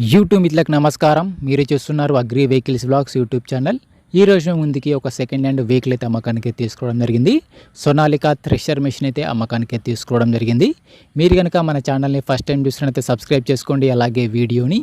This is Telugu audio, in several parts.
యూట్యూబ్ మిత్రులకు నమస్కారం. మీరు చూస్తున్నారు agri vehicles blogs YouTube channel. ఈ రోజు ముందుకి ఒక సెకండ్ హ్యాండ్ వెహికల్ అయితే అమ్మకానికి తీసుకోవడం జరిగింది. సోనాలికా థ్రెషర్ మెషిన్ అయితే అమ్మకానికి తీసుకోవడం జరిగింది. మీరు కనుక మన ఛానల్ని ఫస్ట్ టైం చూసినట్లయితే సబ్స్క్రైబ్ చేసుకోండి, అలాగే వీడియోని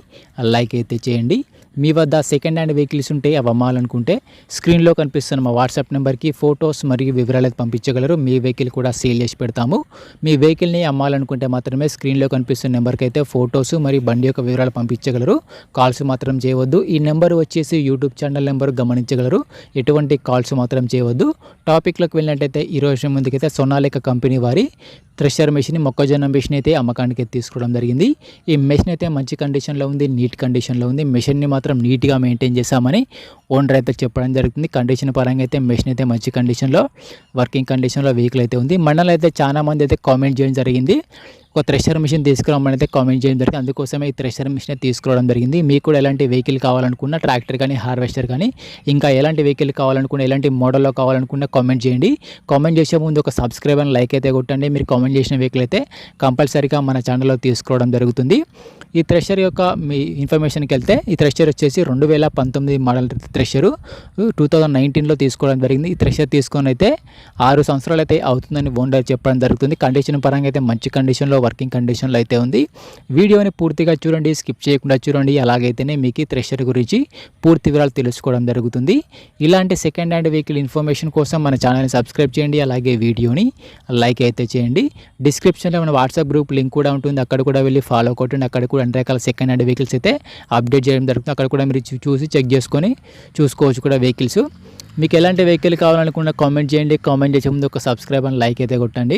లైక్ అయితే చేయండి. మీ వద్ద సెకండ్ హ్యాండ్ వెహికల్స్ ఉంటే అవి అమ్మాలనుకుంటే స్క్రీన్లో కనిపిస్తున్న మా వాట్సాప్ నెంబర్కి ఫొటోస్ మరియు వివరాలు అయితే పంపించగలరు. మీ వెహికల్ కూడా సేల్ చేసి పెడతాము. మీ వెహికల్ని అమ్మాలనుకుంటే మాత్రమే స్క్రీన్లో కనిపిస్తున్న నెంబర్కి అయితే ఫొటోస్ మరియు బండి యొక్క వివరాలు పంపించగలరు. కాల్స్ మాత్రం చేయవద్దు. ఈ నెంబర్ వచ్చేసి యూట్యూబ్ ఛానల్ నెంబర్ గమనించగలరు. ఎటువంటి కాల్స్ మాత్రం చేయవద్దు. టాపిక్లోకి వెళ్ళినట్టయితే ఈరోజు ముందుకైతే సోనాలికా కంపెనీ వారి థ్రెషర్ మెషిన్, మొక్కజొన్న మెషిన్ అయితే అమ్మకానికి తీసుకోవడం జరిగింది. ఈ మెషిన్ అయితే మంచి కండిషన్లో ఉంది, నీట్ కండిషన్లో ఉంది. మెషిన్ని మాత్రం నీట్గా మెయింటైన్ చేశామని ఓనర్ అయితే చెప్పడం జరుగుతుంది. కండిషన్ పరంగా అయితే మెషిన్ అయితే మంచి కండిషన్లో, వర్కింగ్ కండిషన్లో వెహికల్ అయితే ఉంది. మండలం అయితే చాలా మంది అయితే కామెంట్ చేయడం జరిగింది, ఒక థ్రెషర్ మిషన్ తీసుకురామని అయితే కామెంట్ చేయడం జరిగింది. అందుకోసమే ఈ థ్రెషర్ మిషన్ తీసుకోవడం జరిగింది. మీకు కూడా ఎలాంటి వెహికల్ కావాలనుకున్నా, ట్రాక్టర్ కానీ, హార్వెస్టర్ కానీ, ఇంకా ఎలాంటి వెహికల్ కావాలనుకున్నా, ఎలాంటి మోడల్లో కావాలనుకున్నా కామెంట్ చేయండి. కామెంట్ చేసే ముందు ఒక సబ్స్క్రైబ్ అని లైక్ అయితే కొట్టండి. మీరు కామెంట్ చేసిన వెహికల్ అయితే కంపల్సరీగా మన ఛానల్లో తీసుకోవడం జరుగుతుంది. ఈ థ్రెషర్ యొక్క మీ ఇన్ఫర్మేషన్కి వెళ్తే, ఈ థ్రెషర్ వచ్చేసి 2019 మోడల్ థ్రెషరు 2019లో తీసుకోవడం జరిగింది. ఈ థ్రెషర్ తీసుకొని అయితే 6 సంవత్సరాలు అయితే అవుతుందని ఓనర్ చెప్పడం జరుగుతుంది. కండిషన్ పరంగా అయితే మంచి కండిషన్లో, వర్కింగ్ కండిషన్లో అయితే ఉంది. వీడియోని పూర్తిగా చూడండి, స్కిప్ చేయకుండా చూడండి. అలాగైతేనే మీకు ఈ థ్రెషర్ గురించి పూర్తి వివరాలు తెలుసుకోవడం జరుగుతుంది. ఇలాంటి సెకండ్ హ్యాండ్ వెహికల్ ఇన్ఫర్మేషన్ కోసం మన ఛానల్ని సబ్స్క్రైబ్ చేయండి, అలాగే వీడియోని లైక్ అయితే చేయండి. డిస్క్రిప్షన్లో మన వాట్సాప్ గ్రూప్ లింక్ కూడా ఉంటుంది, అక్కడ కూడా వెళ్ళి ఫాలో కొట్టండి. అక్కడ కూడా అన్ని రకాల సెకండ్ హ్యాండ్ వెహికల్స్ అయితే అప్డేట్ చేయడం జరుగుతుంది. అక్కడ కూడా మీరు చూసి చెక్ చేసుకొని చూసుకోవచ్చు కూడా వెహికల్స్. మీకు ఎలాంటి వెహికల్ కావాలనుకున్నా కామెంట్ చేయండి. కామెంట్ చేసే ముందు ఒక సబ్స్క్రైబ్ అని లైక్ అయితే కొట్టండి.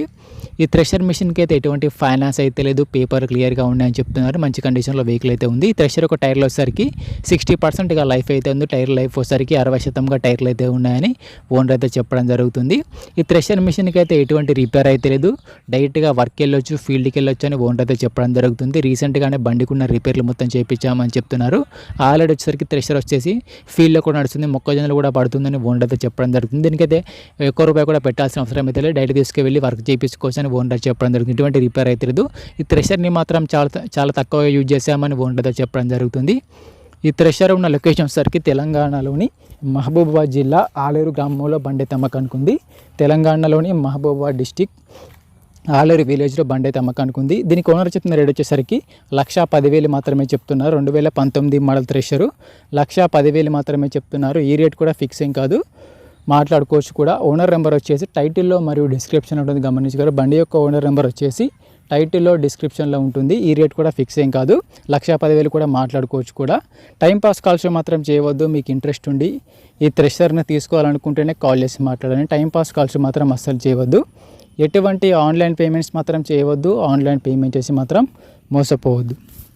ఈ థ్రెషర్ మిషన్కి అయితే ఎటువంటి ఫైనాన్స్ అయితే లేదు, పేపర్ క్లియర్గా ఉన్నాయని చెప్తున్నారు. మంచి కండిషన్లో వెహికల్ అయితే ఉంది. ఈ థ్రెషర్ ఒక టైర్లో వచ్చేసరికి 60% లైఫ్ అయితే ఉంది. టైర్ లైఫ్ వచ్చేసరికి 60% టైర్లు అయితే ఉన్నాయని ఓనర్ అయితే చెప్పడం జరుగుతుంది. ఈ థ్రెషర్ మిషన్కి అయితే ఎటువంటి రిపేర్ అయితే లేదు, డైరెక్ట్గా వర్క్ వెళ్ళొచ్చు, ఫీల్డ్కి వెళ్ళొచ్చు అని ఓనర్ అయితే చెప్పడం జరుగుతుంది. రీసెంట్గానే బండికున్న రిపేర్లు మొత్తం చేయించామని చెప్తున్నారు. ఆల్రెడీ వచ్చేసరికి థ్రెషర్ వచ్చేసి ఫీల్డ్లో కూడా నడుస్తుంది, మొక్కజొన్నలు కూడా పడుతుందని ఓనర్ అయితే చెప్పడం జరుగుతుంది. దీనికైతే ₹1 కూడా పెట్టాల్సిన అవసరం అయితే లేదు, డైరెక్ట్ తీసుకువెళ్ళి వర్క్ చేయించుకోవచ్చు అని ఓనర్ చెప్పడం జరుగుతుంది. ఇటువంటి రిపేర్ అయితే లేదు. ఈ థ్రెషర్ని మాత్రం చాలా తక్కువగా యూజ్ చేసామని ఓనర్ అయితే చెప్పడం జరుగుతుంది. ఈ థ్రెషర్ ఉన్న లొకేషన్ వచ్చేసరికి తెలంగాణలోని మహబూబాబాద్ జిల్లా ఆలేరు గ్రామంలో బండి అయితే అమ్మకానికి ఉంది. తెలంగాణలోని మహబూబాబాద్ డిస్టిక్ ఆలేరు విలేజ్లో బండి అయితే అమ్మకానికి ఉంది. దీనికి ఓనర్ చెప్తున్న రేట్ వచ్చేసరికి 1,10,000 మాత్రమే చెప్తున్నారు. 2019 మోడల్ థ్రెషరు 1,10,000 మాత్రమే చెప్తున్నారు. ఈ రేట్ కూడా ఫిక్స్ ఏం కాదు, మాట్లాడుకోవచ్చు కూడా. ఓనర్ నెంబర్ వచ్చేసి టైటిల్లో మరియు డిస్క్రిప్షన్ ఉంటుంది, గమనించగలరు. బండి యొక్క ఓనర్ నెంబర్ వచ్చేసి టైటిల్లో, డిస్క్రిప్షన్లో ఉంటుంది. ఈ రేట్ కూడా ఫిక్స్ ఏం కాదు, 1,10,000 కూడా మాట్లాడుకోవచ్చు కూడా. టైంపాస్ కాల్స్ మాత్రం చేయవద్దు. మీకు ఇంట్రెస్ట్ ఉండి ఈ థ్రెషర్ని తీసుకోవాలనుకుంటేనే కాల్ చేసి మాట్లాడండి. టైంపాస్ కాల్స్ మాత్రం అస్సలు చేయవద్దు. ఎటువంటి ఆన్లైన్ పేమెంట్స్ మాత్రం చేయవద్దు. ఆన్లైన్ పేమెంట్ చేసి మాత్రం మోసపోవద్దు.